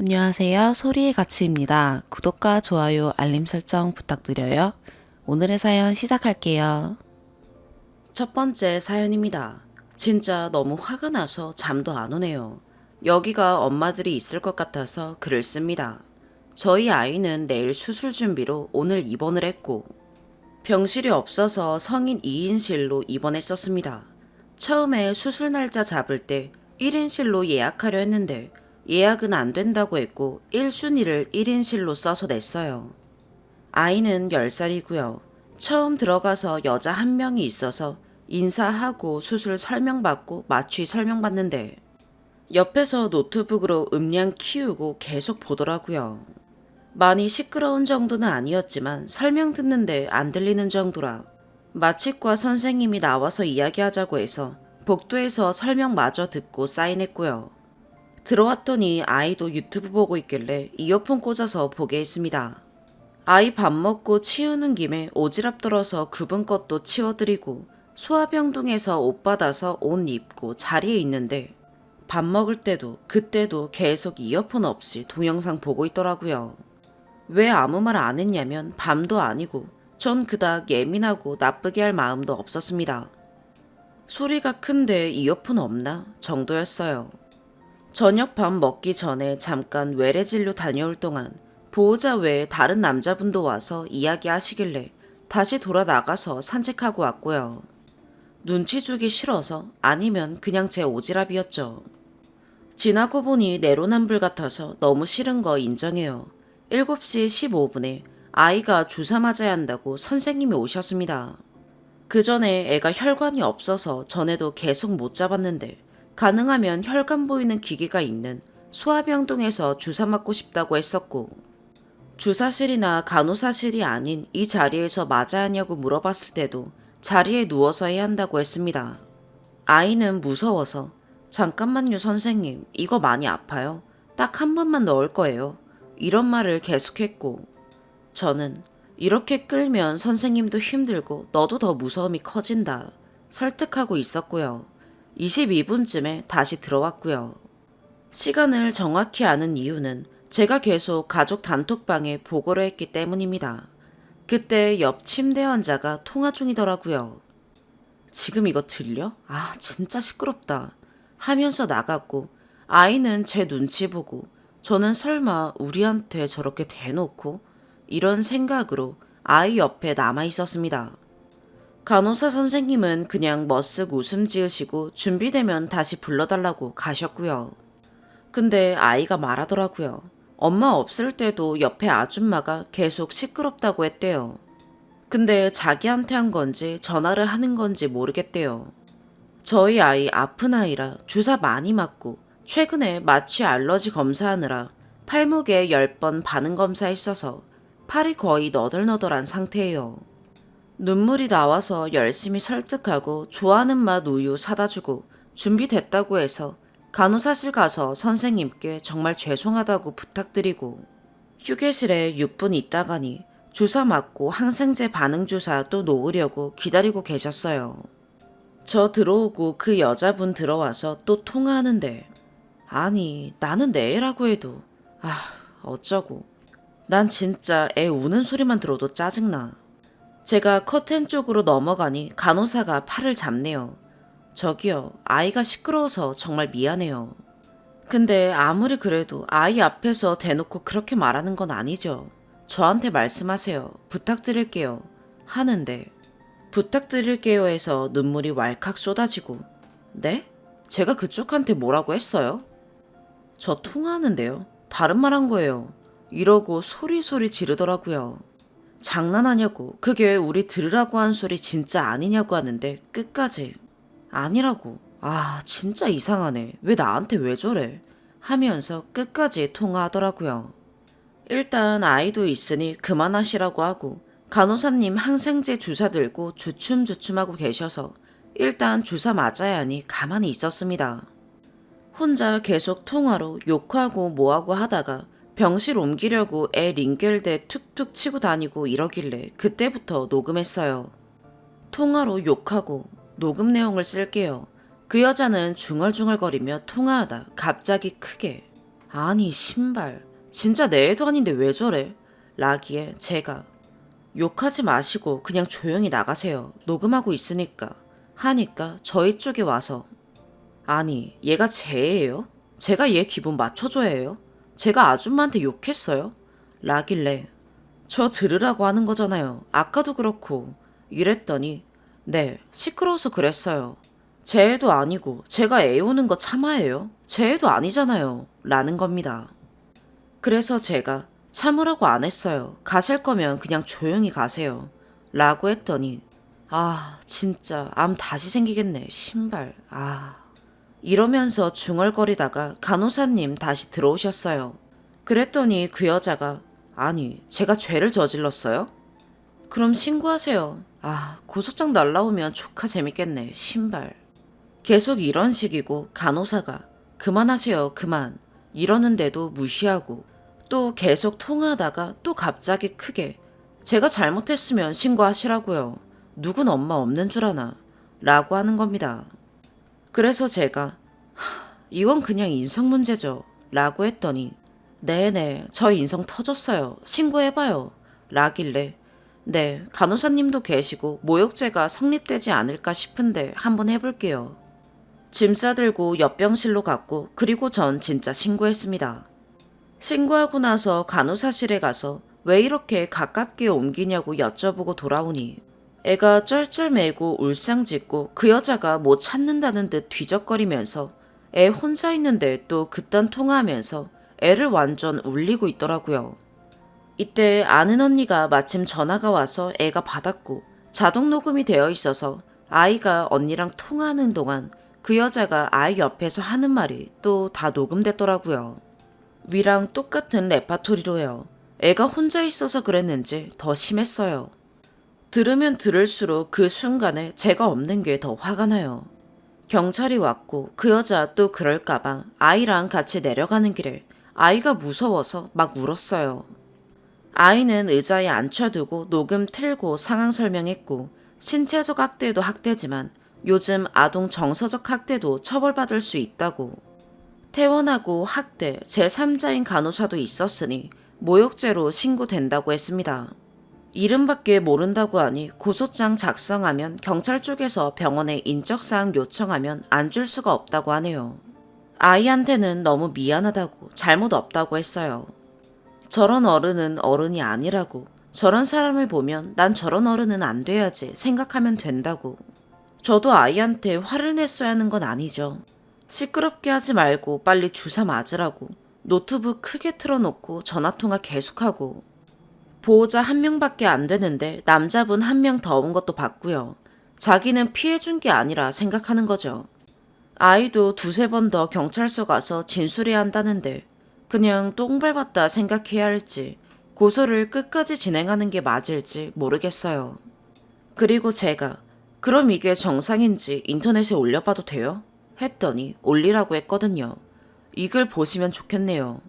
안녕하세요. 소리의 가치입니다. 구독과 좋아요, 알림 설정 부탁드려요. 오늘의 사연 시작할게요. 첫 번째 사연입니다. 진짜 너무 화가 나서 잠도 안 오네요. 여기가 엄마들이 있을 것 같아서 글을 씁니다. 저희 아이는 내일 수술 준비로 오늘 입원을 했고 병실이 없어서 성인 2인실로 입원했었습니다. 처음에 수술 날짜 잡을 때 1인실로 예약하려 했는데 예약은 안 된다고 했고 1순위를 1인실로 써서 냈어요. 아이는 10살이고요. 처음 들어가서 여자 한 명이 있어서 인사하고 수술 설명받고 마취 설명받는데 옆에서 노트북으로 음량 키우고 계속 보더라고요. 많이 시끄러운 정도는 아니었지만 설명 듣는데 안 들리는 정도라 마취과 선생님이 나와서 이야기하자고 해서 복도에서 설명마저 듣고 사인했고요. 들어왔더니 아이도 유튜브 보고 있길래 이어폰 꽂아서 보게 했습니다. 아이 밥 먹고 치우는 김에 오지랖 떨어서 굽은 것도 치워드리고 소화병동에서 옷 받아서 옷 입고 자리에 있는데 밥 먹을 때도 그때도 계속 이어폰 없이 동영상 보고 있더라고요. 왜 아무 말 안 했냐면 밤도 아니고 전 그닥 예민하고 나쁘게 할 마음도 없었습니다. 소리가 큰데 이어폰 없나 정도였어요. 저녁 밥 먹기 전에 잠깐 외래진료 다녀올 동안 보호자 외에 다른 남자분도 와서 이야기하시길래 다시 돌아 나가서 산책하고 왔고요. 눈치 주기 싫어서 아니면 그냥 제 오지랖이었죠. 지나고 보니 내로남불 같아서 너무 싫은 거 인정해요. 7시 15분에 아이가 주사 맞아야 한다고 선생님이 오셨습니다. 그 전에 애가 혈관이 없어서 전에도 계속 못 잡았는데 가능하면 혈관 보이는 기계가 있는 소아병동에서 주사 맞고 싶다고 했었고 주사실이나 간호사실이 아닌 이 자리에서 맞아야 하냐고 물어봤을 때도 자리에 누워서 해야 한다고 했습니다. 아이는 무서워서 잠깐만요 선생님 이거 많이 아파요. 딱 한 번만 넣을 거예요. 이런 말을 계속했고 저는 이렇게 끌면 선생님도 힘들고 너도 더 무서움이 커진다. 설득하고 있었고요. 22분쯤에 다시 들어왔고요. 시간을 정확히 아는 이유는 제가 계속 가족 단톡방에 보고를 했기 때문입니다. 그때 옆 침대 환자가 통화 중이더라고요. 지금 이거 들려? 아, 진짜 시끄럽다. 하면서 나갔고 아이는 제 눈치 보고 저는 설마 우리한테 저렇게 대놓고 이런 생각으로 아이 옆에 남아 있었습니다. 간호사 선생님은 그냥 머쓱 웃음 지으시고 준비되면 다시 불러달라고 가셨고요. 근데 아이가 말하더라고요. 엄마 없을 때도 옆에 아줌마가 계속 시끄럽다고 했대요. 근데 자기한테 한 건지 전화를 하는 건지 모르겠대요. 저희 아이 아픈 아이라 주사 많이 맞고 최근에 마취 알러지 검사하느라 팔목에 10번 반응 검사했어서 팔이 거의 너덜너덜한 상태예요. 눈물이 나와서 열심히 설득하고 좋아하는 맛 우유 사다 주고 준비됐다고 해서 간호사실 가서 선생님께 정말 죄송하다고 부탁드리고 휴게실에 6분 있다가니 주사 맞고 항생제 반응 주사 또 놓으려고 기다리고 계셨어요. 저 들어오고 그 여자분 들어와서 또 통화하는데 아니 나는 내 애라고 해도 어쩌고 난 진짜 애 우는 소리만 들어도 짜증나. 제가 커튼 쪽으로 넘어가니 간호사가 팔을 잡네요. 저기요, 아이가 시끄러워서 정말 미안해요. 근데 아무리 그래도 아이 앞에서 대놓고 그렇게 말하는 건 아니죠. 저한테 말씀하세요. 부탁드릴게요. 하는데 부탁드릴게요 해서 눈물이 왈칵 쏟아지고 네? 제가 그쪽한테 뭐라고 했어요? 저 통화하는데요. 다른 말 한 거예요. 이러고 소리소리 지르더라고요. 장난하냐고 그게 우리 들으라고 한 소리 진짜 아니냐고 하는데 끝까지 아니라고 진짜 이상하네 왜 나한테 왜 저래 하면서 끝까지 통화하더라고요. 일단 아이도 있으니 그만하시라고 하고 간호사님 항생제 주사 들고 주춤주춤하고 계셔서 일단 주사 맞아야 하니 가만히 있었습니다. 혼자 계속 통화로 욕하고 뭐하고 하다가 병실 옮기려고 애 링겔대 툭툭 치고 다니고 이러길래 그때부터 녹음했어요. 통화로 욕하고 녹음 내용을 쓸게요. 그 여자는 중얼중얼거리며 통화하다 갑자기 크게 아니 신발 진짜 내 애도 아닌데 왜 저래? 라기에 제가 욕하지 마시고 그냥 조용히 나가세요. 녹음하고 있으니까. 하니까 저희 쪽에 와서 아니 얘가 제 애예요? 제가 얘 기분 맞춰줘야 해요? 제가 아줌마한테 욕했어요? 라길래 저 들으라고 하는 거잖아요. 아까도 그렇고 이랬더니 네 시끄러워서 그랬어요. 제 애도 아니고 제가 애 우는 거 참아해요? 제 애도 아니잖아요. 라는 겁니다. 그래서 제가 참으라고 안 했어요. 가실 거면 그냥 조용히 가세요. 라고 했더니 진짜 암 다시 생기겠네. 신발. 이러면서 중얼거리다가 간호사님 다시 들어오셨어요. 그랬더니 그 여자가 아니 제가 죄를 저질렀어요? 그럼 신고하세요. 고소장 날라오면 조카 재밌겠네. 신발. 계속 이런 식이고 간호사가 그만하세요. 그만. 이러는데도 무시하고 또 계속 통화하다가 또 갑자기 크게 제가 잘못했으면 신고하시라고요. 누군 엄마 없는 줄 아나. 라고 하는 겁니다. 그래서 제가 이건 그냥 인성 문제죠. 라고 했더니 네네 저 인성 터졌어요. 신고해봐요. 라길래 네 간호사님도 계시고 모욕죄가 성립되지 않을까 싶은데 한번 해볼게요. 짐 싸들고 옆병실로 갔고 그리고 전 진짜 신고했습니다. 신고하고 나서 간호사실에 가서 왜 이렇게 가깝게 옮기냐고 여쭤보고 돌아오니 애가 쩔쩔매고 울상짓고 그 여자가 뭐 찾는다는 듯 뒤적거리면서 애 혼자 있는데 또 그딴 통화하면서 애를 완전 울리고 있더라고요. 이때 아는 언니가 마침 전화가 와서 애가 받았고 자동 녹음이 되어 있어서 아이가 언니랑 통화하는 동안 그 여자가 아이 옆에서 하는 말이 또 다 녹음됐더라고요. 위랑 똑같은 레파토리로요. 애가 혼자 있어서 그랬는지 더 심했어요. 들으면 들을수록 그 순간에 제가 없는 게 더 화가 나요. 경찰이 왔고 그 여자 또 그럴까봐 아이랑 같이 내려가는 길에 아이가 무서워서 막 울었어요. 아이는 의자에 앉혀두고 녹음 틀고 상황 설명했고 신체적 학대도 학대지만 요즘 아동 정서적 학대도 처벌받을 수 있다고. 퇴원하고 학대 제3자인 간호사도 있었으니 모욕죄로 신고된다고 했습니다. 이름밖에 모른다고 하니 고소장 작성하면 경찰 쪽에서 병원에 인적사항 요청하면 안 줄 수가 없다고 하네요. 아이한테는 너무 미안하다고 잘못 없다고 했어요. 저런 어른은 어른이 아니라고 저런 사람을 보면 난 저런 어른은 안 돼야지 생각하면 된다고. 저도 아이한테 화를 냈어야 하는 건 아니죠. 시끄럽게 하지 말고 빨리 주사 맞으라고 노트북 크게 틀어놓고 전화통화 계속하고 보호자 한 명밖에 안 되는데 남자분 한 명 더 온 것도 봤고요. 자기는 피해준 게 아니라 생각하는 거죠. 아이도 두세 번 더 경찰서 가서 진술해야 한다는데 그냥 똥 밟았다 생각해야 할지 고소를 끝까지 진행하는 게 맞을지 모르겠어요. 그리고 제가 그럼 이게 정상인지 인터넷에 올려봐도 돼요? 했더니 올리라고 했거든요. 이걸 보시면 좋겠네요.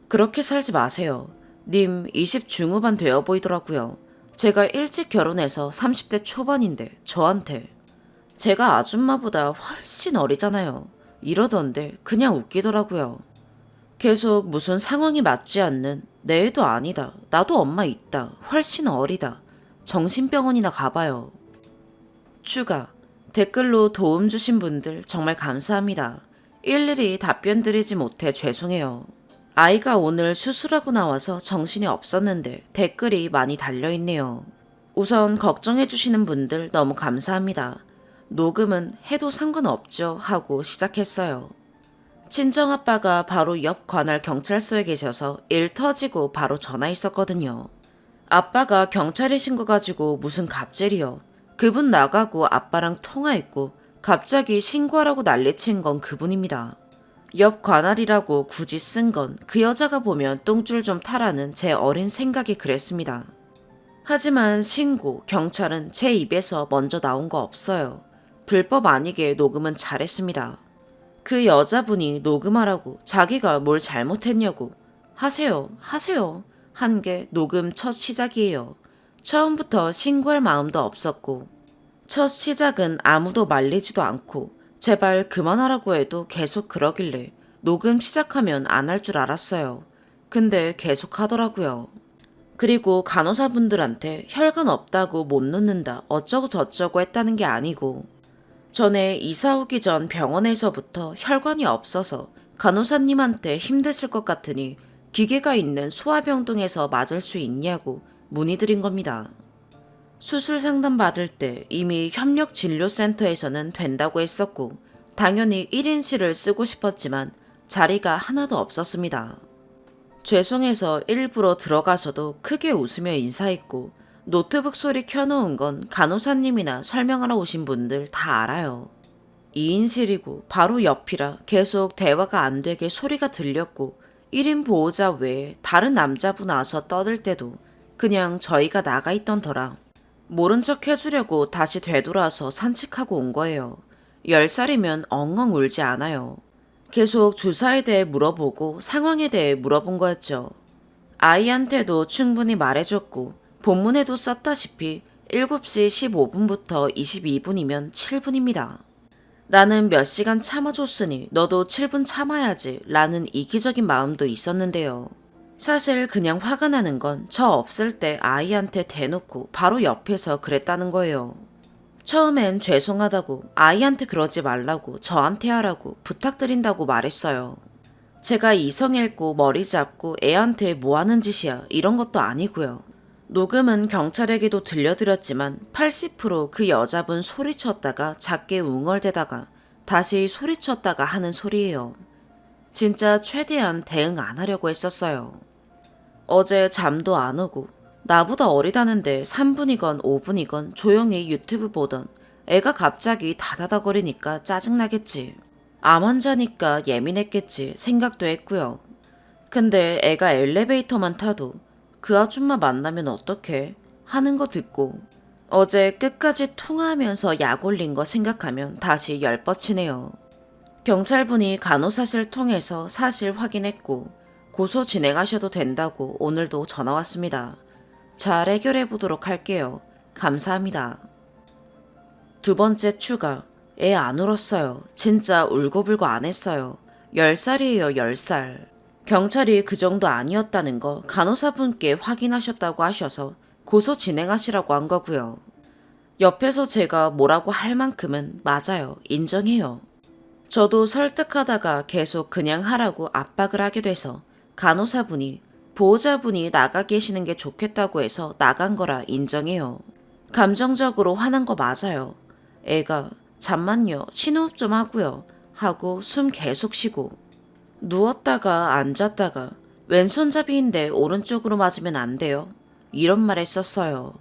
그렇게 살지 마세요. 님 20 중후반 되어 보이더라고요. 제가 일찍 결혼해서 30대 초반인데 저한테 제가 아줌마보다 훨씬 어리잖아요. 이러던데 그냥 웃기더라고요. 계속 무슨 상황이 맞지 않는 내 애도 아니다. 나도 엄마 있다. 훨씬 어리다. 정신병원이나 가봐요. 추가 댓글로 도움 주신 분들 정말 감사합니다. 일일이 답변 드리지 못해 죄송해요. 아이가 오늘 수술하고 나와서 정신이 없었는데 댓글이 많이 달려있네요. 우선 걱정해주시는 분들 너무 감사합니다. 녹음은 해도 상관없죠 하고 시작했어요. 친정아빠가 바로 옆 관할 경찰서에 계셔서 일 터지고 바로 전화했었거든요. 아빠가 경찰이신 거 가지고 무슨 갑질이요. 그분 나가고 아빠랑 통화했고 갑자기 신고하라고 난리친 건 그분입니다. 옆 관할이라고 굳이 쓴 건 그 여자가 보면 똥줄 좀 타라는 제 어린 생각이 그랬습니다. 하지만 신고, 경찰은 제 입에서 먼저 나온 거 없어요. 불법 아니게 녹음은 잘했습니다. 그 여자분이 녹음하라고 자기가 뭘 잘못했냐고 하세요 한 게 녹음 첫 시작이에요. 처음부터 신고할 마음도 없었고 첫 시작은 아무도 말리지도 않고 제발 그만하라고 해도 계속 그러길래 녹음 시작하면 안 할 줄 알았어요. 근데 계속 하더라고요. 그리고 간호사분들한테 혈관 없다고 못 넣는다 어쩌고 저쩌고 했다는 게 아니고 전에 이사 오기 전 병원에서부터 혈관이 없어서 간호사님한테 힘드실 것 같으니 기계가 있는 소아병동에서 맞을 수 있냐고 문의드린 겁니다. 수술 상담 받을 때 이미 협력진료센터에서는 된다고 했었고 당연히 1인실을 쓰고 싶었지만 자리가 하나도 없었습니다. 죄송해서 일부러 들어가서도 크게 웃으며 인사했고 노트북 소리 켜놓은 건 간호사님이나 설명하러 오신 분들 다 알아요. 2인실이고 바로 옆이라 계속 대화가 안 되게 소리가 들렸고 1인 보호자 외에 다른 남자분 와서 떠들 때도 그냥 저희가 나가 있던 터라 모른 척 해주려고 다시 되돌아서 산책하고 온 거예요. 10살이면 엉엉 울지 않아요. 계속 주사에 대해 물어보고 상황에 대해 물어본 거였죠. 아이한테도 충분히 말해줬고 본문에도 썼다시피 7시 15분부터 22분이면 7분입니다. 나는 몇 시간 참아줬으니 너도 7분 참아야지 라는 이기적인 마음도 있었는데요. 사실 그냥 화가 나는 건 저 없을 때 아이한테 대놓고 바로 옆에서 그랬다는 거예요. 처음엔 죄송하다고 아이한테 그러지 말라고 저한테 하라고 부탁드린다고 말했어요. 제가 이성 읽고 머리 잡고 애한테 뭐 하는 짓이야 이런 것도 아니고요. 녹음은 경찰에게도 들려드렸지만 80% 여자분 소리쳤다가 작게 웅얼대다가 다시 소리쳤다가 하는 소리예요. 진짜 최대한 대응 안 하려고 했었어요. 어제 잠도 안 오고 나보다 어리다는데 3분이건 5분이건 조용히 유튜브 보던 애가 갑자기 다다다거리니까 짜증나겠지. 암 환자니까 예민했겠지 생각도 했고요. 근데 애가 엘리베이터만 타도 그 아줌마 만나면 어떡해 하는 거 듣고 어제 끝까지 통화하면서 약 올린 거 생각하면 다시 열뻗치네요. 경찰분이 간호사실 통해서 사실 확인했고 고소 진행하셔도 된다고 오늘도 전화 왔습니다. 잘 해결해 보도록 할게요. 감사합니다. 두 번째 추가. 애 안 울었어요. 진짜 울고불고 안 했어요. 10살이에요, 10살. 경찰이 그 정도 아니었다는 거 간호사분께 확인하셨다고 하셔서 고소 진행하시라고 한 거고요. 옆에서 제가 뭐라고 할 만큼은 맞아요. 인정해요. 저도 설득하다가 계속 그냥 하라고 압박을 하게 돼서 간호사분이 보호자분이 나가 계시는 게 좋겠다고 해서 나간 거라 인정해요. 감정적으로 화난 거 맞아요. 애가 잠만요, 신호흡 좀 하고요 하고 숨 계속 쉬고 누웠다가 앉았다가 왼손잡이인데 오른쪽으로 맞으면 안 돼요. 이런 말 했었어요.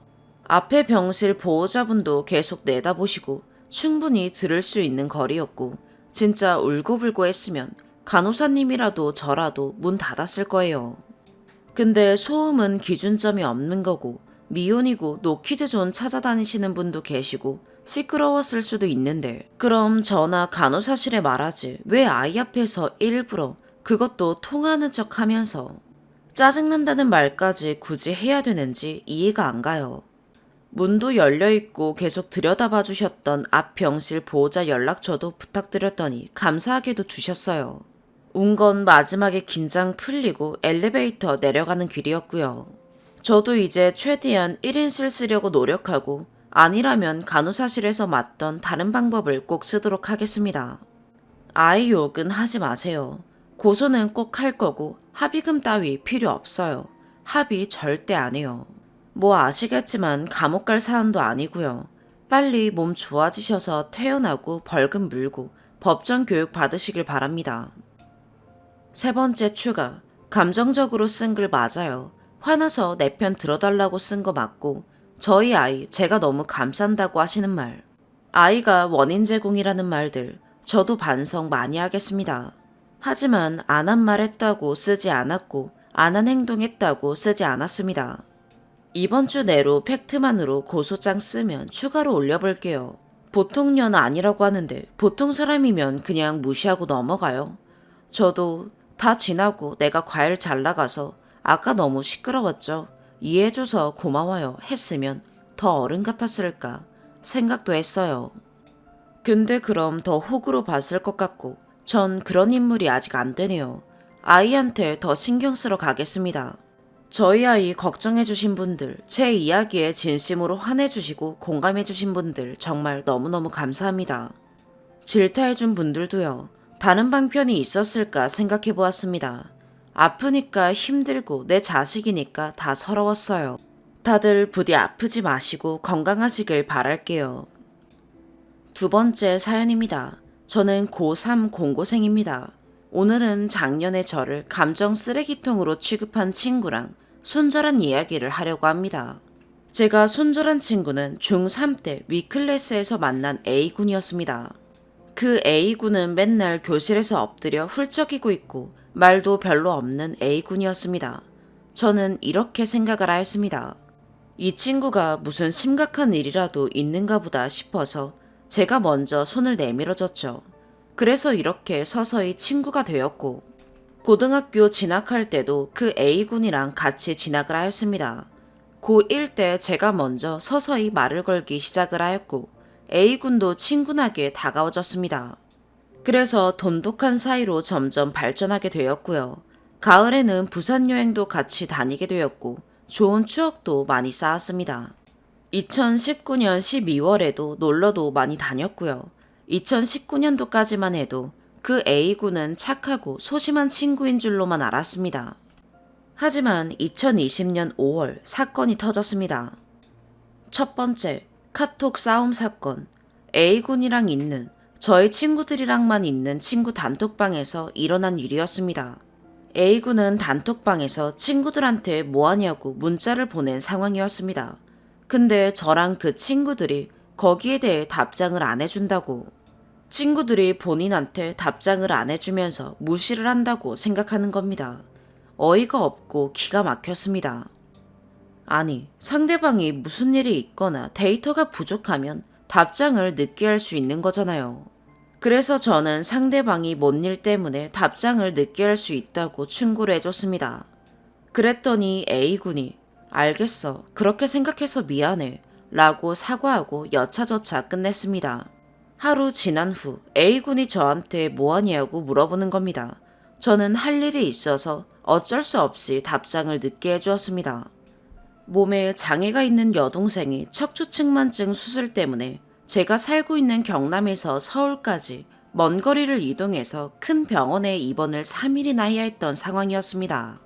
앞에 병실 보호자분도 계속 내다보시고 충분히 들을 수 있는 거리였고 진짜 울고불고 했으면 간호사님이라도 저라도 문 닫았을 거예요. 근데 소음은 기준점이 없는 거고 미혼이고 노키즈존 찾아다니시는 분도 계시고 시끄러웠을 수도 있는데 그럼 저나 간호사실에 말하지 왜 아이 앞에서 일부러 그것도 통화하는 척 하면서 짜증난다는 말까지 굳이 해야 되는지 이해가 안 가요. 문도 열려있고 계속 들여다봐 주셨던 앞 병실 보호자 연락처도 부탁드렸더니 감사하게도 주셨어요. 운 건 마지막에 긴장 풀리고 엘리베이터 내려가는 길이었고요. 저도 이제 최대한 1인실 쓰려고 노력하고 아니라면 간호사실에서 맞던 다른 방법을 꼭 쓰도록 하겠습니다. 아이 욕은 하지 마세요. 고소는 꼭 할 거고 합의금 따위 필요 없어요. 합의 절대 안 해요. 뭐 아시겠지만 감옥 갈 사안도 아니고요. 빨리 몸 좋아지셔서 퇴원하고 벌금 물고 법정 교육 받으시길 바랍니다. 세 번째 추가. 감정적으로 쓴 글 맞아요. 화나서 내 편 들어달라고 쓴 거 맞고 저희 아이 제가 너무 감싼다고 하시는 말. 아이가 원인 제공이라는 말들 저도 반성 많이 하겠습니다. 하지만 안 한 말 했다고 쓰지 않았고 안 한 행동 했다고 쓰지 않았습니다. 이번 주 내로 팩트만으로 고소장 쓰면 추가로 올려볼게요. 보통 년 아니라고 하는데 보통 사람이면 그냥 무시하고 넘어가요. 저도 다 지나고 내가 과일 잘 나가서 아까 너무 시끄러웠죠. 이해해줘서 고마워요 했으면 더 어른 같았을까 생각도 했어요. 근데 그럼 더 호구로 봤을 것 같고 전 그런 인물이 아직 안 되네요. 아이한테 더 신경 쓰러 가겠습니다. 저희 아이 걱정해주신 분들, 제 이야기에 진심으로 화내주시고 공감해주신 분들 정말 너무너무 감사합니다. 질타해준 분들도요. 다른 방편이 있었을까 생각해보았습니다. 아프니까 힘들고 내 자식이니까 다 서러웠어요. 다들 부디 아프지 마시고 건강하시길 바랄게요. 두 번째 사연입니다. 저는 고3 공고생입니다. 오늘은 작년에 저를 감정 쓰레기통으로 취급한 친구랑 손절한 이야기를 하려고 합니다. 제가 손절한 친구는 중3 때 위클래스에서 만난 A군이었습니다. 그 A군은 맨날 교실에서 엎드려 훌쩍이고 있고 말도 별로 없는 A군이었습니다. 저는 이렇게 생각을 하였습니다. 이 친구가 무슨 심각한 일이라도 있는가 보다 싶어서 제가 먼저 손을 내밀어줬죠. 그래서 이렇게 서서히 친구가 되었고 고등학교 진학할 때도 그 A군이랑 같이 진학을 하였습니다. 고1 때 제가 먼저 서서히 말을 걸기 시작을 하였고 A군도 친근하게 다가와졌습니다. 그래서 돈독한 사이로 점점 발전하게 되었고요. 가을에는 부산 여행도 같이 다니게 되었고 좋은 추억도 많이 쌓았습니다. 2019년 12월에도 놀러도 많이 다녔고요. 2019년도까지만 해도 그 A군은 착하고 소심한 친구인 줄로만 알았습니다. 하지만 2020년 5월 사건이 터졌습니다. 첫 번째, 카톡 싸움 사건. A군이랑 있는, 저희 친구들이랑만 있는 친구 단톡방에서 일어난 일이었습니다. A군은 단톡방에서 친구들한테 뭐하냐고 문자를 보낸 상황이었습니다. 근데 저랑 그 친구들이 거기에 대해 답장을 안 해준다고. 친구들이 본인한테 답장을 안 해주면서 무시를 한다고 생각하는 겁니다. 어이가 없고 기가 막혔습니다. 아니, 상대방이 무슨 일이 있거나 데이터가 부족하면 답장을 늦게 할 수 있는 거잖아요. 그래서 저는 상대방이 뭔 일 때문에 답장을 늦게 할 수 있다고 충고를 해줬습니다. 그랬더니 A군이 알겠어. 그렇게 생각해서 미안해. 라고 사과하고 여차저차 끝냈습니다. 하루 지난 후 A군이 저한테 뭐하냐고 물어보는 겁니다. 저는 할 일이 있어서 어쩔 수 없이 답장을 늦게 해주었습니다. 몸에 장애가 있는 여동생이 척추측만증 수술 때문에 제가 살고 있는 경남에서 서울까지 먼 거리를 이동해서 큰 병원에 입원을 3일이나 해야 했던 상황이었습니다.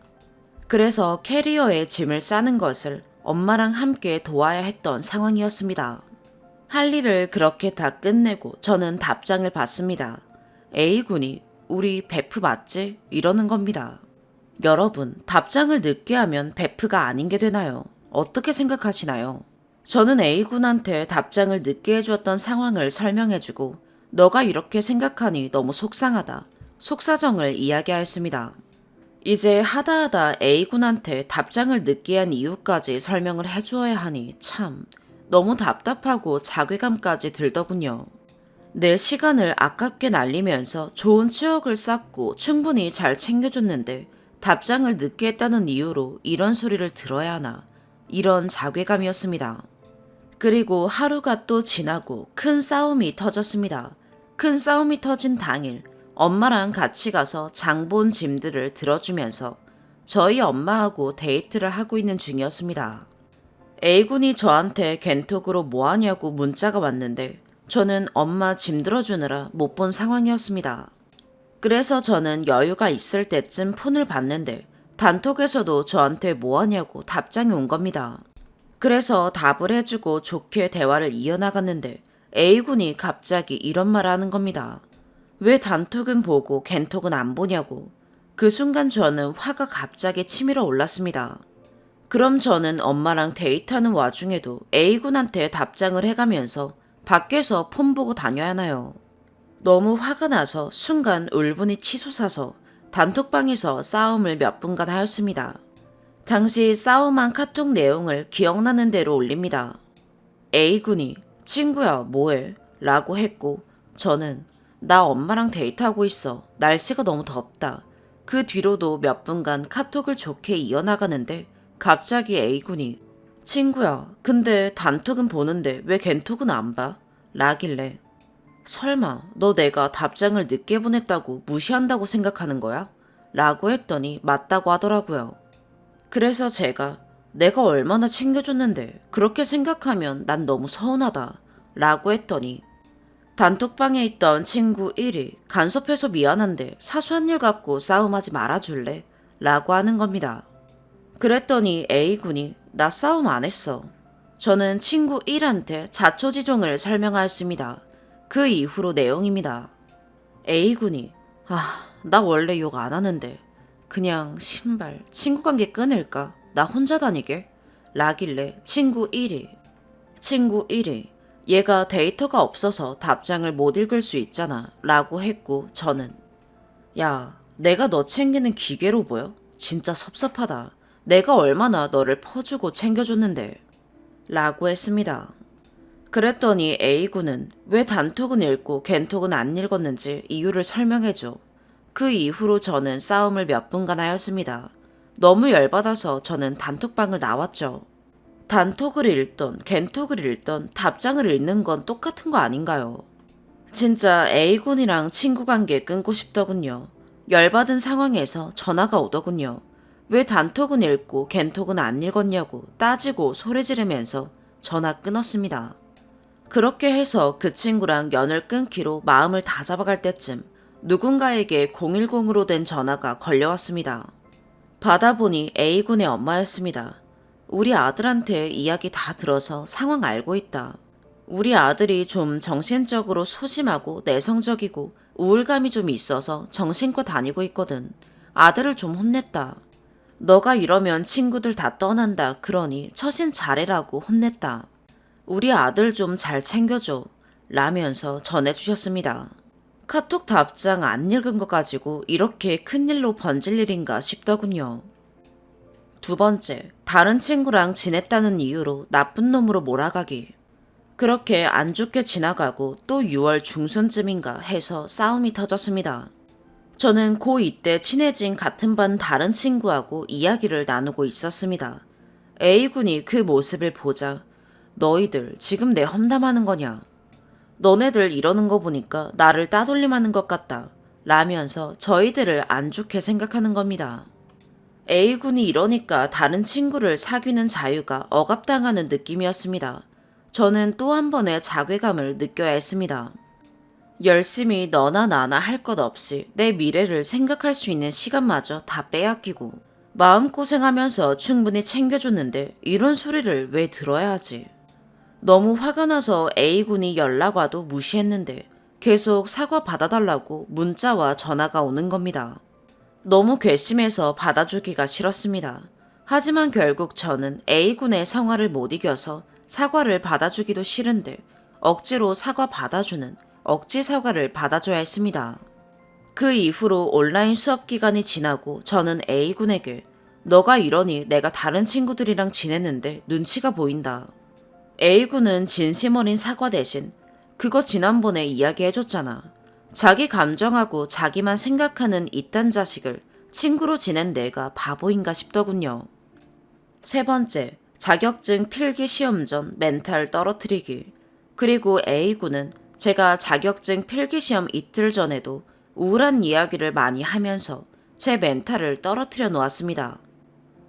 그래서 캐리어에 짐을 싸는 것을 엄마랑 함께 도와야 했던 상황이었습니다. 할 일을 그렇게 다 끝내고 저는 답장을 받습니다. A군이 우리 베프 맞지? 이러는 겁니다. 여러분, 답장을 늦게 하면 베프가 아닌 게 되나요? 어떻게 생각하시나요? 저는 A군한테 답장을 늦게 해주었던 상황을 설명해주고 너가 이렇게 생각하니 너무 속상하다. 속사정을 이야기하였습니다. 이제 하다하다 A군한테 답장을 늦게 한 이유까지 설명을 해주어야 하니 참 너무 답답하고 자괴감까지 들더군요. 내 시간을 아깝게 날리면서 좋은 추억을 쌓고 충분히 잘 챙겨줬는데 답장을 늦게 했다는 이유로 이런 소리를 들어야 하나 이런 자괴감이었습니다. 그리고 하루가 또 지나고 큰 싸움이 터졌습니다. 큰 싸움이 터진 당일 엄마랑 같이 가서 장본 짐들을 들어주면서 저희 엄마하고 데이트를 하고 있는 중이었습니다. A군이 저한테 겐톡으로 뭐하냐고 문자가 왔는데 저는 엄마 짐 들어주느라 못 본 상황이었습니다. 그래서 저는 여유가 있을 때쯤 폰을 봤는데 단톡에서도 저한테 뭐하냐고 답장이 온 겁니다. 그래서 답을 해주고 좋게 대화를 이어나갔는데 A군이 갑자기 이런 말을 하는 겁니다. 왜 단톡은 보고 겐톡은 안 보냐고. 그 순간 저는 화가 갑자기 치밀어 올랐습니다. 그럼 저는 엄마랑 데이트하는 와중에도 A군한테 답장을 해가면서 밖에서 폰 보고 다녀야 하나요? 너무 화가 나서 순간 울분이 치솟아서 단톡방에서 싸움을 몇 분간 하였습니다. 당시 싸움한 카톡 내용을 기억나는 대로 올립니다. A군이 친구야 뭐해? 라고 했고 저는 나 엄마랑 데이트하고 있어. 날씨가 너무 덥다. 그 뒤로도 몇 분간 카톡을 좋게 이어나가는데 갑자기 A군이 친구야 근데 단톡은 보는데 왜 겐톡은 안 봐? 라길래 설마 너 내가 답장을 늦게 보냈다고 무시한다고 생각하는 거야? 라고 했더니 맞다고 하더라고요. 그래서 제가 내가 얼마나 챙겨줬는데 그렇게 생각하면 난 너무 서운하다 라고 했더니 단톡방에 있던 친구 1이 간섭해서 미안한데 사소한 일 갖고 싸움하지 말아줄래? 라고 하는 겁니다. 그랬더니 A군이 나 싸움 안 했어. 저는 친구 1한테 자초지종을 설명하였습니다. 그 이후로 내용입니다. A군이 나 원래 욕 안 하는데 그냥 신발 친구 관계 끊을까? 나 혼자 다니게? 라길래 친구 1이 얘가 데이터가 없어서 답장을 못 읽을 수 있잖아 라고 했고 저는 야 내가 너 챙기는 기계로 보여? 진짜 섭섭하다. 내가 얼마나 너를 퍼주고 챙겨줬는데 라고 했습니다. 그랬더니 A군은 왜 단톡은 읽고 겐톡은 안 읽었는지 이유를 설명해줘. 그 이후로 저는 싸움을 몇 분간 하였습니다. 너무 열받아서 저는 단톡방을 나왔죠. 단톡을 읽던 겐톡을 읽던 답장을 읽는 건 똑같은 거 아닌가요? 진짜 A군이랑 친구 관계 끊고 싶더군요. 열받은 상황에서 전화가 오더군요. 왜 단톡은 읽고 겐톡은 안 읽었냐고 따지고 소리 지르면서 전화 끊었습니다. 그렇게 해서 그 친구랑 연을 끊기로 마음을 다 잡아갈 때쯤 누군가에게 010으로 된 전화가 걸려왔습니다. 받아보니 A군의 엄마였습니다. 우리 아들한테 이야기 다 들어서 상황 알고 있다. 우리 아들이 좀 정신적으로 소심하고 내성적이고 우울감이 좀 있어서 정신과 다니고 있거든. 아들을 좀 혼냈다. 너가 이러면 친구들 다 떠난다. 그러니 처신 잘해라고 혼냈다. 우리 아들 좀 잘 챙겨줘. 라면서 전해주셨습니다. 카톡 답장 안 읽은 거 가지고 이렇게 큰일로 번질 일인가 싶더군요. 두 번째, 다른 친구랑 지냈다는 이유로 나쁜 놈으로 몰아가기. 그렇게 안 좋게 지나가고 또 6월 중순쯤인가 해서 싸움이 터졌습니다. 저는 고2 때 친해진 같은 반 다른 친구하고 이야기를 나누고 있었습니다. A군이 그 모습을 보자 너희들 지금 내 험담하는 거냐? 너네들 이러는 거 보니까 나를 따돌림하는 것 같다. 라면서 저희들을 안 좋게 생각하는 겁니다. A군이 이러니까 다른 친구를 사귀는 자유가 억압당하는 느낌이었습니다. 저는 또 한 번의 자괴감을 느껴야 했습니다. 열심히 너나 나나 할 것 없이 내 미래를 생각할 수 있는 시간마저 다 빼앗기고 마음고생하면서 충분히 챙겨줬는데 이런 소리를 왜 들어야 하지? 너무 화가 나서 A군이 연락 와도 무시했는데 계속 사과 받아달라고 문자와 전화가 오는 겁니다. 너무 괘씸해서 받아주기가 싫었습니다. 하지만 결국 저는 A군의 성화를 못 이겨서 사과를 받아주기도 싫은데 억지로 사과 받아주는 억지 사과를 받아줘야 했습니다. 그 이후로 온라인 수업 기간이 지나고 저는 A군에게 너가 이러니 내가 다른 친구들이랑 지냈는데 눈치가 보인다. A군은 진심 어린 사과 대신 그거 지난번에 이야기해줬잖아. 자기 감정하고 자기만 생각하는 이딴 자식을 친구로 지낸 내가 바보인가 싶더군요. 세 번째, 자격증 필기 시험 전 멘탈 떨어뜨리기. 그리고 A군은 제가 자격증 필기 시험 이틀 전에도 우울한 이야기를 많이 하면서 제 멘탈을 떨어뜨려 놓았습니다.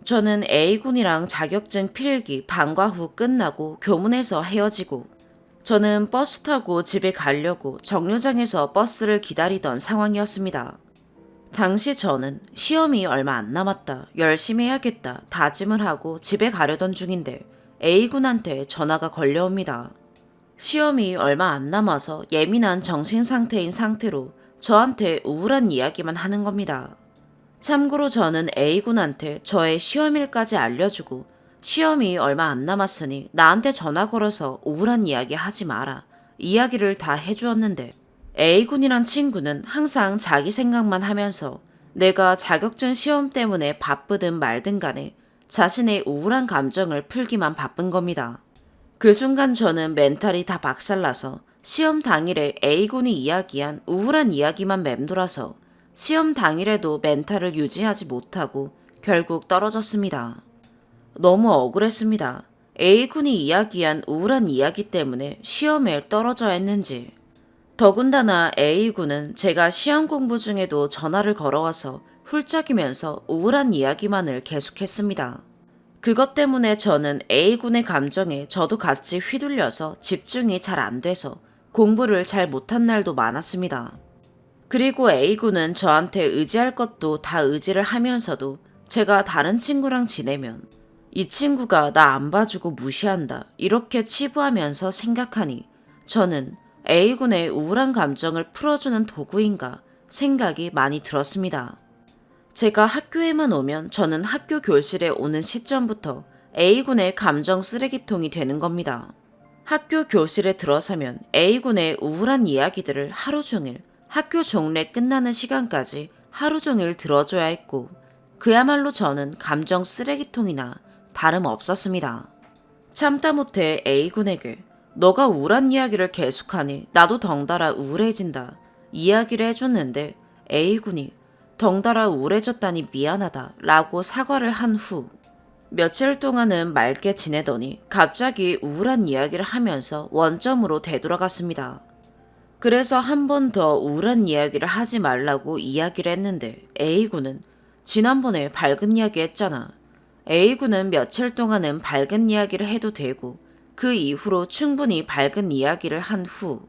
저는 A군이랑 자격증 필기 방과 후 끝나고 교문에서 헤어지고 저는 버스 타고 집에 가려고 정류장에서 버스를 기다리던 상황이었습니다. 당시 저는 시험이 얼마 안 남았다, 열심히 해야겠다 다짐을 하고 집에 가려던 중인데 A군한테 전화가 걸려옵니다. 시험이 얼마 안 남아서 예민한 정신 상태인 상태로 저한테 우울한 이야기만 하는 겁니다. 참고로 저는 A군한테 저의 시험일까지 알려주고 시험이 얼마 안 남았으니 나한테 전화 걸어서 우울한 이야기 하지 마라 이야기를 다 해주었는데 A군이란 친구는 항상 자기 생각만 하면서 내가 자격증 시험 때문에 바쁘든 말든 간에 자신의 우울한 감정을 풀기만 바쁜 겁니다. 그 순간 저는 멘탈이 다 박살나서 시험 당일에 A군이 이야기한 우울한 이야기만 맴돌아서 시험 당일에도 멘탈을 유지하지 못하고 결국 떨어졌습니다. 너무 억울했습니다. A군이 이야기한 우울한 이야기 때문에 시험에 떨어져야 했는지. 더군다나 A군은 제가 시험 공부 중에도 전화를 걸어와서 훌쩍이면서 우울한 이야기만을 계속했습니다. 그것 때문에 저는 A군의 감정에 저도 같이 휘둘려서 집중이 잘 안 돼서 공부를 잘 못한 날도 많았습니다. 그리고 A군은 저한테 의지할 것도 다 의지를 하면서도 제가 다른 친구랑 지내면 이 친구가 나 안 봐주고 무시한다 이렇게 치부하면서 생각하니 저는 A군의 우울한 감정을 풀어주는 도구인가 생각이 많이 들었습니다. 제가 학교에만 오면 저는 학교 교실에 오는 시점부터 A군의 감정 쓰레기통이 되는 겁니다. 학교 교실에 들어서면 A군의 우울한 이야기들을 하루 종일 학교 종례 끝나는 시간까지 하루 종일 들어줘야 했고 그야말로 저는 감정 쓰레기통이나 다름없었습니다. 참다 못해 A군에게 너가 우울한 이야기를 계속하니 나도 덩달아 우울해진다 이야기를 해줬는데 A군이 덩달아 우울해졌다니 미안하다 라고 사과를 한 후 며칠 동안은 맑게 지내더니 갑자기 우울한 이야기를 하면서 원점으로 되돌아갔습니다. 그래서 한 번 더 우울한 이야기를 하지 말라고 이야기를 했는데 A군은 지난번에 밝은 이야기 했잖아. A군은 며칠 동안은 밝은 이야기를 해도 되고 그 이후로 충분히 밝은 이야기를 한 후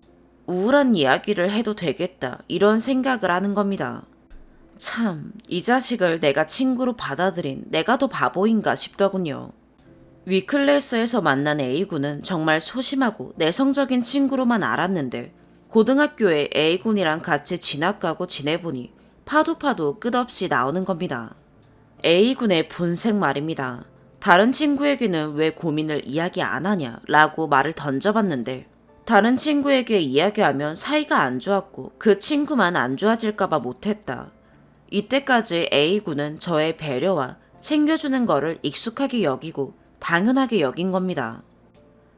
우울한 이야기를 해도 되겠다 이런 생각을 하는 겁니다. 참, 이 자식을 내가 친구로 받아들인 내가 더 바보인가 싶더군요. 위클래스에서 만난 A군은 정말 소심하고 내성적인 친구로만 알았는데 고등학교에 A군이랑 같이 진학 가고 지내보니 파도 끝없이 나오는 겁니다. A군의 본색 말입니다. 다른 친구에게는 왜 고민을 이야기 안 하냐 라고 말을 던져봤는데 다른 친구에게 이야기하면 사이가 안 좋았고 그 친구만 안 좋아질까봐 못했다. 이때까지 A군은 저의 배려와 챙겨주는 거를 익숙하게 여기고 당연하게 여긴 겁니다.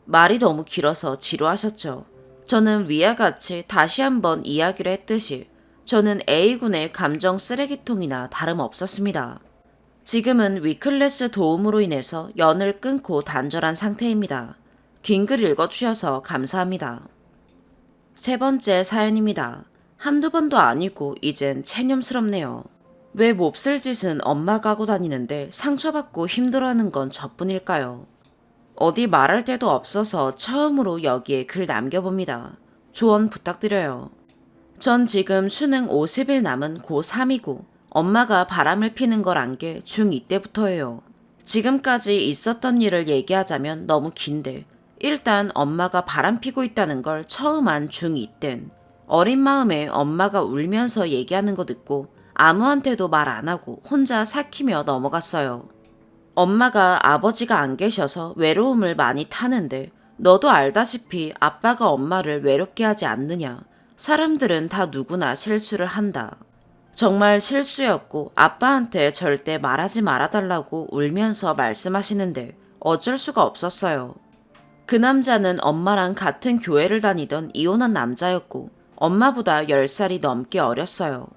말이 너무 길어서 지루하셨죠? 저는 위와 같이 다시 한번 이야기를 했듯이 저는 A군의 감정 쓰레기통이나 다름없었습니다. 지금은 위클래스 도움으로 인해서 연을 끊고 단절한 상태입니다. 긴 글 읽어주셔서 감사합니다. 세 번째 사연입니다. 한두 번도 아니고 이젠 체념스럽네요. 왜 몹쓸 짓은 엄마가 하고 다니는데 상처받고 힘들어하는 건 저뿐일까요? 어디 말할 데도 없어서 처음으로 여기에 글 남겨봅니다. 조언 부탁드려요. 전 지금 수능 50일 남은 고3이고 엄마가 바람을 피는 걸 안 게 중2 때부터예요. 지금까지 있었던 일을 얘기하자면 너무 긴데 일단 엄마가 바람 피고 있다는 걸 처음 안 중2 땐 어린 마음에 엄마가 울면서 얘기하는 거 듣고 아무한테도 말 안 하고 혼자 삭히며 넘어갔어요. 엄마가 아버지가 안 계셔서 외로움을 많이 타는데 너도 알다시피 아빠가 엄마를 외롭게 하지 않느냐. 사람들은 다 누구나 실수를 한다. 정말 실수였고 아빠한테 절대 말하지 말아달라고 울면서 말씀하시는데 어쩔 수가 없었어요. 그 남자는 엄마랑 같은 교회를 다니던 이혼한 남자였고 엄마보다 10살이 넘게 어렸어요.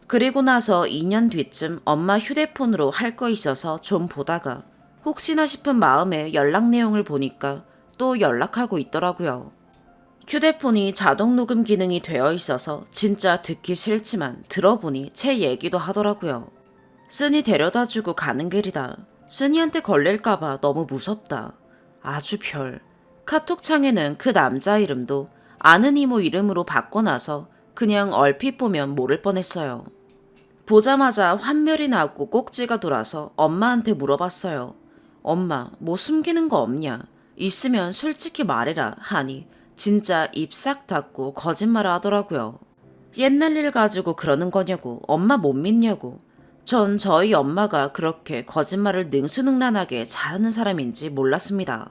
그리고 나서 2년 뒤쯤 엄마 휴대폰으로 할 거 있어서 좀 보다가 혹시나 싶은 마음에 연락 내용을 보니까 또 연락하고 있더라고요. 휴대폰이 자동 녹음 기능이 되어 있어서 진짜 듣기 싫지만 들어보니 제 얘기도 하더라고요. 쓴이 데려다주고 가는 길이다. 쓴이한테 걸릴까봐 너무 무섭다. 아주 별. 카톡창에는 그 남자 이름도 아는 이모 이름으로 바꿔놔서 그냥 얼핏 보면 모를 뻔했어요. 보자마자 환멸이 나고 꼭지가 돌아서 엄마한테 물어봤어요. 엄마, 뭐 숨기는 거 없냐? 있으면 솔직히 말해라 하니 진짜 입 싹 닫고 거짓말을 하더라고요. 옛날 일 가지고 그러는 거냐고, 엄마 못 믿냐고. 전 저희 엄마가 그렇게 거짓말을 능수능란하게 잘하는 사람인지 몰랐습니다.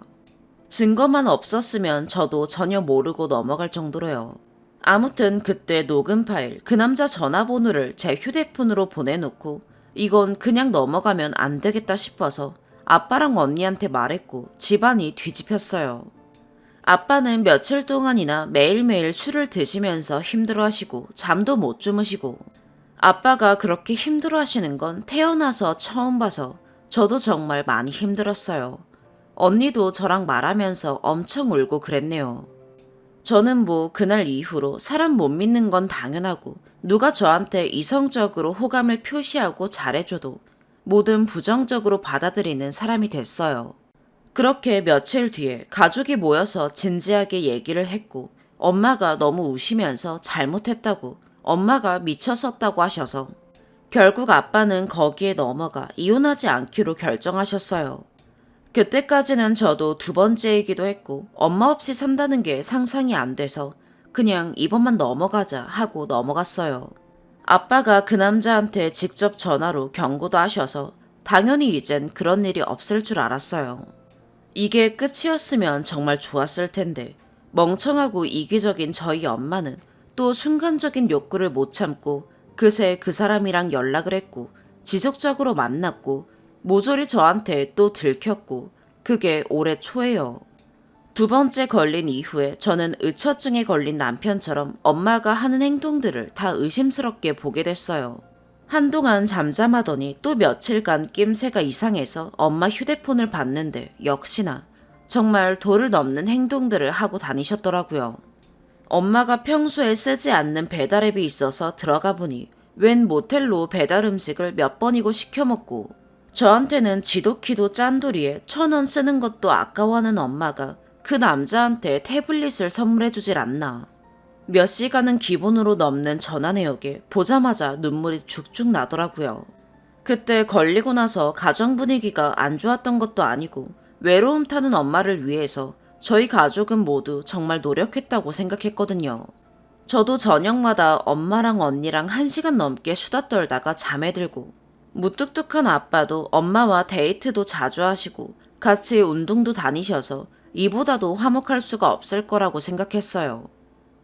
증거만 없었으면 저도 전혀 모르고 넘어갈 정도로요. 아무튼 그때 녹음 파일, 그 남자 전화번호를 제 휴대폰으로 보내놓고 이건 그냥 넘어가면 안 되겠다 싶어서 아빠랑 언니한테 말했고 집안이 뒤집혔어요. 아빠는 며칠 동안이나 매일매일 술을 드시면서 힘들어하시고 잠도 못 주무시고 아빠가 그렇게 힘들어하시는 건 태어나서 처음 봐서 저도 정말 많이 힘들었어요. 언니도 저랑 말하면서 엄청 울고 그랬네요. 저는 뭐 그날 이후로 사람 못 믿는 건 당연하고 누가 저한테 이성적으로 호감을 표시하고 잘해줘도 뭐든 부정적으로 받아들이는 사람이 됐어요. 그렇게 며칠 뒤에 가족이 모여서 진지하게 얘기를 했고 엄마가 너무 우시면서 잘못했다고 엄마가 미쳤었다고 하셔서 결국 아빠는 거기에 넘어가 이혼하지 않기로 결정하셨어요. 그때까지는 저도 두 번째이기도 했고 엄마 없이 산다는 게 상상이 안 돼서 그냥 이번만 넘어가자 하고 넘어갔어요. 아빠가 그 남자한테 직접 전화로 경고도 하셔서 당연히 이젠 그런 일이 없을 줄 알았어요. 이게 끝이었으면 정말 좋았을 텐데 멍청하고 이기적인 저희 엄마는 또 순간적인 욕구를 못 참고 그새 그 사람이랑 연락을 했고 지속적으로 만났고 모조리 저한테 또 들켰고 그게 올해 초예요. 두 번째 걸린 이후에 저는 의처증에 걸린 남편처럼 엄마가 하는 행동들을 다 의심스럽게 보게 됐어요. 한동안 잠잠하더니 또 며칠간 낌새가 이상해서 엄마 휴대폰을 봤는데 역시나 정말 도를 넘는 행동들을 하고 다니셨더라고요. 엄마가 평소에 쓰지 않는 배달앱이 있어서 들어가 보니 웬 모텔로 배달 음식을 몇 번이고 시켜 먹고 저한테는 지도키도 짠돌이에 1,000원 쓰는 것도 아까워하는 엄마가 그 남자한테 태블릿을 선물해주질 않나. 몇 시간은 기본으로 넘는 전화 내역에 보자마자 눈물이 죽죽 나더라고요. 그때 걸리고 나서 가정 분위기가 안 좋았던 것도 아니고 외로움 타는 엄마를 위해서 저희 가족은 모두 정말 노력했다고 생각했거든요. 저도 저녁마다 엄마랑 언니랑 1시간 넘게 수다 떨다가 잠에 들고 무뚝뚝한 아빠도 엄마와 데이트도 자주 하시고 같이 운동도 다니셔서 이보다도 화목할 수가 없을 거라고 생각했어요.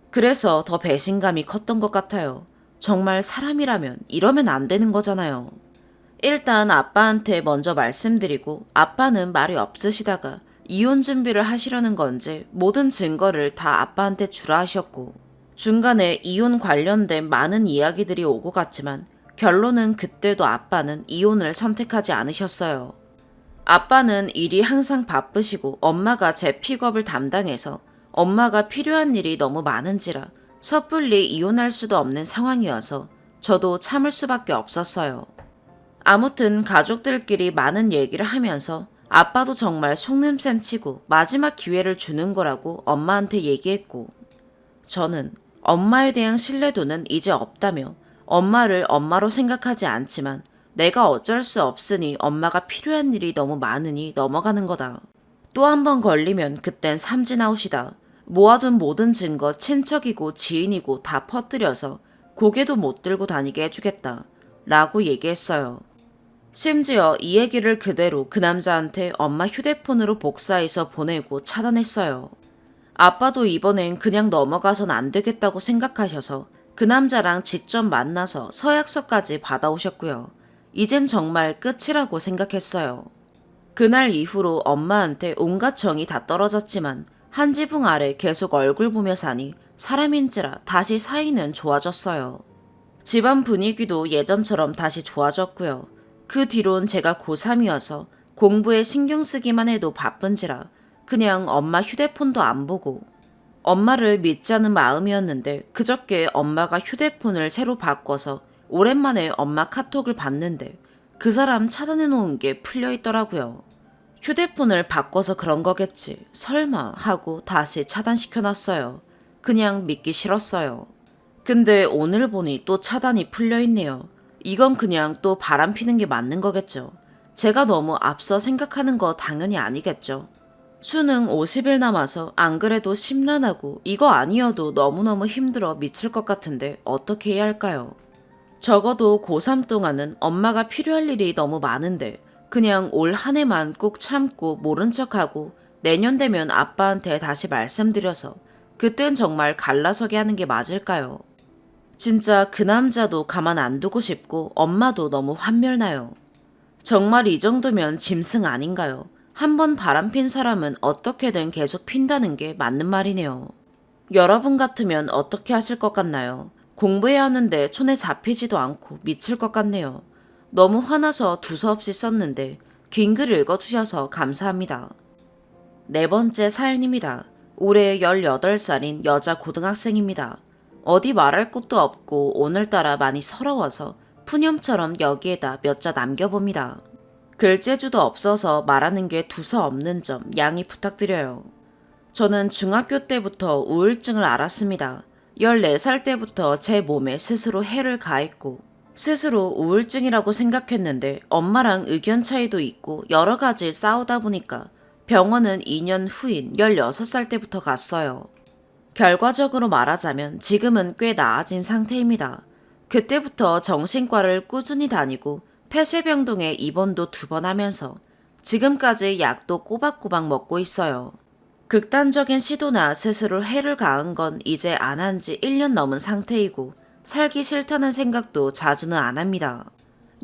그래서 더 배신감이 컸던 것 같아요. 정말 사람이라면 이러면 안 되는 거잖아요. 일단 아빠한테 먼저 말씀드리고 아빠는 말이 없으시다가 이혼 준비를 하시려는 건지 모든 증거를 다 아빠한테 주라 하셨고 중간에 이혼 관련된 많은 이야기들이 오고 갔지만 결론은 그때도 아빠는 이혼을 선택하지 않으셨어요. 아빠는 일이 항상 바쁘시고 엄마가 제 픽업을 담당해서 엄마가 필요한 일이 너무 많은지라 섣불리 이혼할 수도 없는 상황이어서 저도 참을 수밖에 없었어요. 아무튼 가족들끼리 많은 얘기를 하면서 아빠도 정말 속는셈 치고 마지막 기회를 주는 거라고 엄마한테 얘기했고 저는 엄마에 대한 신뢰도는 이제 없다며 엄마를 엄마로 생각하지 않지만 내가 어쩔 수 없으니 엄마가 필요한 일이 너무 많으니 넘어가는 거다. 또 한 번 걸리면 그땐 삼진아웃이다. 모아둔 모든 증거 친척이고 지인이고 다 퍼뜨려서 고개도 못 들고 다니게 해주겠다. 라고 얘기했어요. 심지어 이 얘기를 그대로 그 남자한테 엄마 휴대폰으로 복사해서 보내고 차단했어요. 아빠도 이번엔 그냥 넘어가선 안 되겠다고 생각하셔서 그 남자랑 직접 만나서 서약서까지 받아오셨고요. 이젠 정말 끝이라고 생각했어요. 그날 이후로 엄마한테 온갖 정이 다 떨어졌지만 한 지붕 아래 계속 얼굴 보며 사니 사람인지라 다시 사이는 좋아졌어요. 집안 분위기도 예전처럼 다시 좋아졌고요. 그 뒤론 제가 고3이어서 공부에 신경 쓰기만 해도 바쁜지라 그냥 엄마 휴대폰도 안 보고 엄마를 믿자는 마음이었는데 그저께 엄마가 휴대폰을 새로 바꿔서 오랜만에 엄마 카톡을 봤는데 그 사람 차단해 놓은 게 풀려 있더라고요. 휴대폰을 바꿔서 그런 거겠지. 설마 하고 다시 차단시켜 놨어요. 그냥 믿기 싫었어요. 근데 오늘 보니 또 차단이 풀려 있네요. 이건 그냥 또 바람 피는 게 맞는 거겠죠. 제가 너무 앞서 생각하는 거 당연히 아니겠죠. 수능 50일 남아서 안 그래도 심란하고 이거 아니어도 너무너무 힘들어 미칠 것 같은데 어떻게 해야 할까요? 적어도 고3 동안은 엄마가 필요할 일이 너무 많은데 그냥 올 한 해만 꾹 참고 모른 척하고 내년 되면 아빠한테 다시 말씀드려서 그땐 정말 갈라서게 하는 게 맞을까요? 진짜 그 남자도 가만 안 두고 싶고 엄마도 너무 환멸나요. 정말 이 정도면 짐승 아닌가요? 한번 바람핀 사람은 어떻게든 계속 핀다는 게 맞는 말이네요. 여러분 같으면 어떻게 하실 것 같나요? 공부해야 하는데 손에 잡히지도 않고 미칠 것 같네요. 너무 화나서 두서없이 썼는데 긴 글 읽어주셔서 감사합니다. 네 번째 사연입니다. 올해 18살인 여자 고등학생입니다. 어디 말할 곳도 없고 오늘따라 많이 서러워서 푸념처럼 여기에다 몇 자 남겨봅니다. 글재주도 없어서 말하는 게 두서없는 점 양해 부탁드려요. 저는 중학교 때부터 우울증을 앓았습니다. 14살 때부터 제 몸에 스스로 해를 가했고 스스로 우울증이라고 생각했는데 엄마랑 의견 차이도 있고 여러 가지 싸우다 보니까 병원은 2년 후인 16살 때부터 갔어요. 결과적으로 말하자면 지금은 꽤 나아진 상태입니다. 그때부터 정신과를 꾸준히 다니고 폐쇄병동에 입원도 2번 하면서 지금까지 약도 꼬박꼬박 먹고 있어요. 극단적인 시도나 스스로 해를 가한 건 이제 안 한 지 1년 넘은 상태이고 살기 싫다는 생각도 자주는 안 합니다.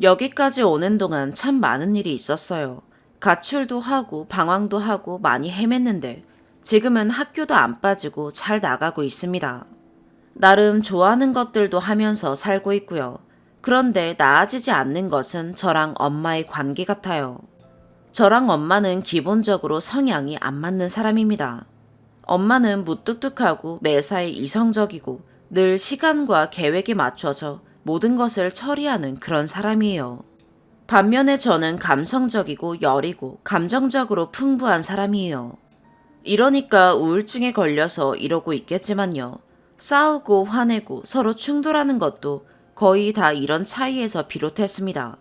여기까지 오는 동안 참 많은 일이 있었어요. 가출도 하고 방황도 하고 많이 헤맸는데 지금은 학교도 안 빠지고 잘 나가고 있습니다. 나름 좋아하는 것들도 하면서 살고 있고요. 그런데 나아지지 않는 것은 저랑 엄마의 관계 같아요. 저랑 엄마는 기본적으로 성향이 안 맞는 사람입니다. 엄마는 무뚝뚝하고 매사에 이성적이고 늘 시간과 계획에 맞춰서 모든 것을 처리하는 그런 사람이에요. 반면에 저는 감성적이고 여리고 감정적으로 풍부한 사람이에요. 이러니까 우울증에 걸려서 이러고 있겠지만요. 싸우고 화내고 서로 충돌하는 것도 거의 다 이런 차이에서 비롯했습니다.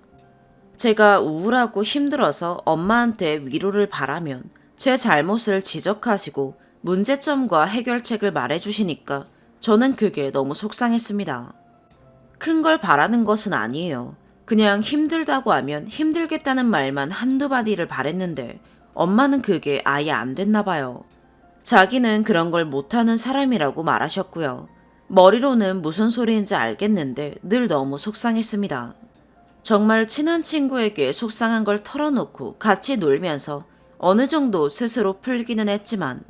제가 우울하고 힘들어서 엄마한테 위로를 바라면 제 잘못을 지적하시고 문제점과 해결책을 말해주시니까 저는 그게 너무 속상했습니다. 큰 걸 바라는 것은 아니에요. 그냥 힘들다고 하면 힘들겠다는 말만 한두 마디를 바랬는데 엄마는 그게 아예 안 됐나 봐요. 자기는 그런 걸 못하는 사람이라고 말하셨고요. 머리로는 무슨 소리인지 알겠는데 늘 너무 속상했습니다. 정말 친한 친구에게 속상한 걸 털어놓고 같이 놀면서 어느 정도 스스로 풀기는 했지만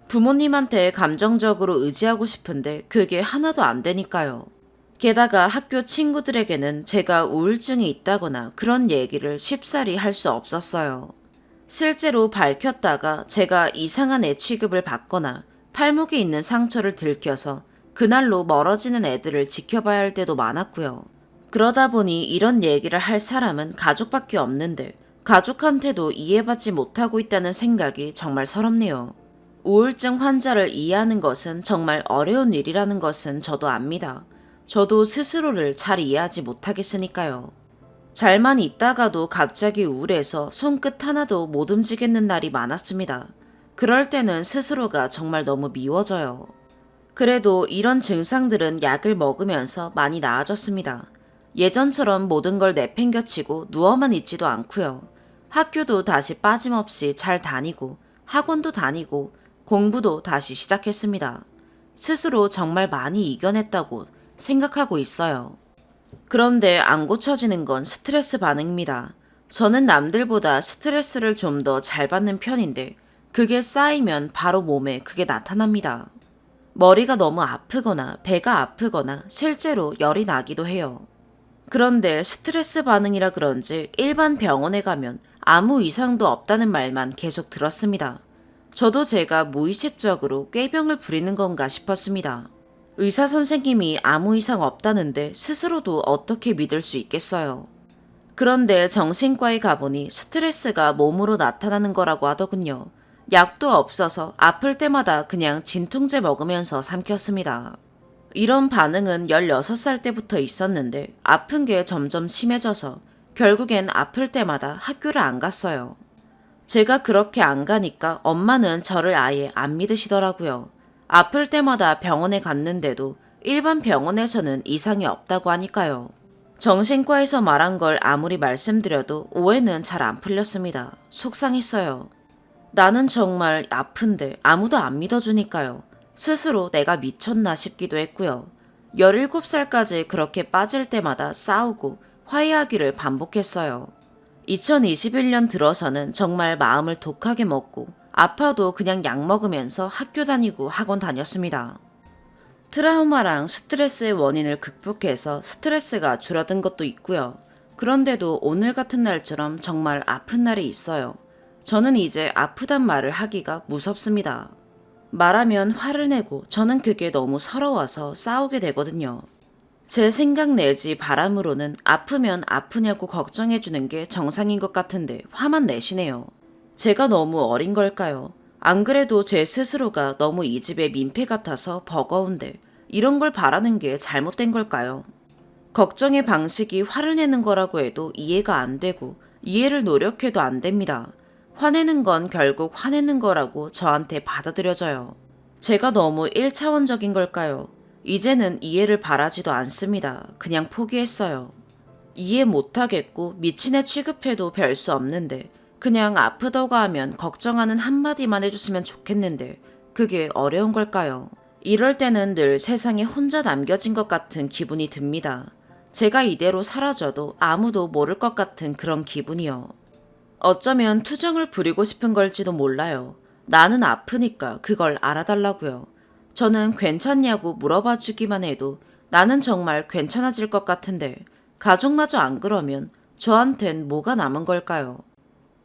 부모님한테 감정적으로 의지하고 싶은데 그게 하나도 안 되니까요. 게다가 학교 친구들에게는 제가 우울증이 있다거나 그런 얘기를 쉽사리 할 수 없었어요. 실제로 밝혔다가 제가 이상한 애 취급을 받거나 팔목에 있는 상처를 들켜서 그날로 멀어지는 애들을 지켜봐야 할 때도 많았고요. 그러다 보니 이런 얘기를 할 사람은 가족밖에 없는데 가족한테도 이해받지 못하고 있다는 생각이 정말 서럽네요. 우울증 환자를 이해하는 것은 정말 어려운 일이라는 것은 저도 압니다. 저도 스스로를 잘 이해하지 못하겠으니까요. 잘만 있다가도 갑자기 우울해서 손끝 하나도 못 움직이는 날이 많았습니다. 그럴 때는 스스로가 정말 너무 미워져요. 그래도 이런 증상들은 약을 먹으면서 많이 나아졌습니다. 예전처럼 모든 걸 내팽겨치고 누워만 있지도 않고요. 학교도 다시 빠짐없이 잘 다니고 학원도 다니고 공부도 다시 시작했습니다. 스스로 정말 많이 이겨냈다고 생각하고 있어요. 그런데 안 고쳐지는 건 스트레스 반응입니다. 저는 남들보다 스트레스를 좀 더 잘 받는 편인데 그게 쌓이면 바로 몸에 그게 나타납니다. 머리가 너무 아프거나 배가 아프거나 실제로 열이 나기도 해요. 그런데 스트레스 반응이라 그런지 일반 병원에 가면 아무 이상도 없다는 말만 계속 들었습니다. 저도 제가 무의식적으로 꾀병을 부리는 건가 싶었습니다. 의사 선생님이 아무 이상 없다는데 스스로도 어떻게 믿을 수 있겠어요. 그런데 정신과에 가보니 스트레스가 몸으로 나타나는 거라고 하더군요. 약도 없어서 아플 때마다 그냥 진통제 먹으면서 삼켰습니다. 이런 반응은 16살 때부터 있었는데 아픈 게 점점 심해져서 결국엔 아플 때마다 학교를 안 갔어요. 제가 그렇게 안 가니까 엄마는 저를 아예 안 믿으시더라고요. 아플 때마다 병원에 갔는데도 일반 병원에서는 이상이 없다고 하니까요. 정신과에서 말한 걸 아무리 말씀드려도 오해는 잘 안 풀렸습니다. 속상했어요. 나는 정말 아픈데 아무도 안 믿어주니까요. 스스로 내가 미쳤나 싶기도 했고요. 17살까지 그렇게 빠질 때마다 싸우고 화해하기를 반복했어요. 2021년 들어서는 정말 마음을 독하게 먹고 아파도 그냥 약 먹으면서 학교 다니고 학원 다녔습니다. 트라우마랑 스트레스의 원인을 극복해서 스트레스가 줄어든 것도 있고요. 그런데도 오늘 같은 날처럼 정말 아픈 날이 있어요. 저는 이제 아프단 말을 하기가 무섭습니다. 말하면 화를 내고 저는 그게 너무 서러워서 싸우게 되거든요. 제 생각 내지 바람으로는 아프면 아프냐고 걱정해주는 게 정상인 것 같은데 화만 내시네요. 제가 너무 어린 걸까요? 안 그래도 제 스스로가 너무 이 집의 민폐 같아서 버거운데 이런 걸 바라는 게 잘못된 걸까요? 걱정의 방식이 화를 내는 거라고 해도 이해가 안 되고 이해를 노력해도 안 됩니다. 화내는 건 결국 화내는 거라고 저한테 받아들여져요. 제가 너무 1차원적인 걸까요? 이제는 이해를 바라지도 않습니다. 그냥 포기했어요. 이해 못하겠고 미친 애 취급해도 별 수 없는데 그냥 아프다고 하면 걱정하는 한마디만 해줬으면 좋겠는데 그게 어려운 걸까요? 이럴 때는 늘 세상에 혼자 남겨진 것 같은 기분이 듭니다. 제가 이대로 사라져도 아무도 모를 것 같은 그런 기분이요. 어쩌면 투정을 부리고 싶은 걸지도 몰라요. 나는 아프니까 그걸 알아달라고요. 저는 괜찮냐고 물어봐 주기만 해도 나는 정말 괜찮아질 것 같은데 가족마저 안 그러면 저한텐 뭐가 남은 걸까요?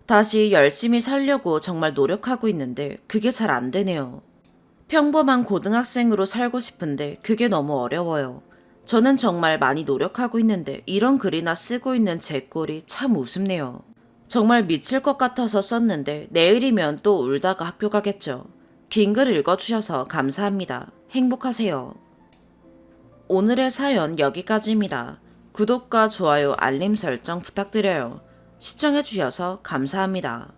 다시 열심히 살려고 정말 노력하고 있는데 그게 잘 안 되네요. 평범한 고등학생으로 살고 싶은데 그게 너무 어려워요. 저는 정말 많이 노력하고 있는데 이런 글이나 쓰고 있는 제 꼴이 참 우습네요. 정말 미칠 것 같아서 썼는데 내일이면 또 울다가 학교 가겠죠. 긴 글 읽어주셔서 감사합니다. 행복하세요. 오늘의 사연 여기까지입니다. 구독과 좋아요, 알림 설정 부탁드려요. 시청해주셔서 감사합니다.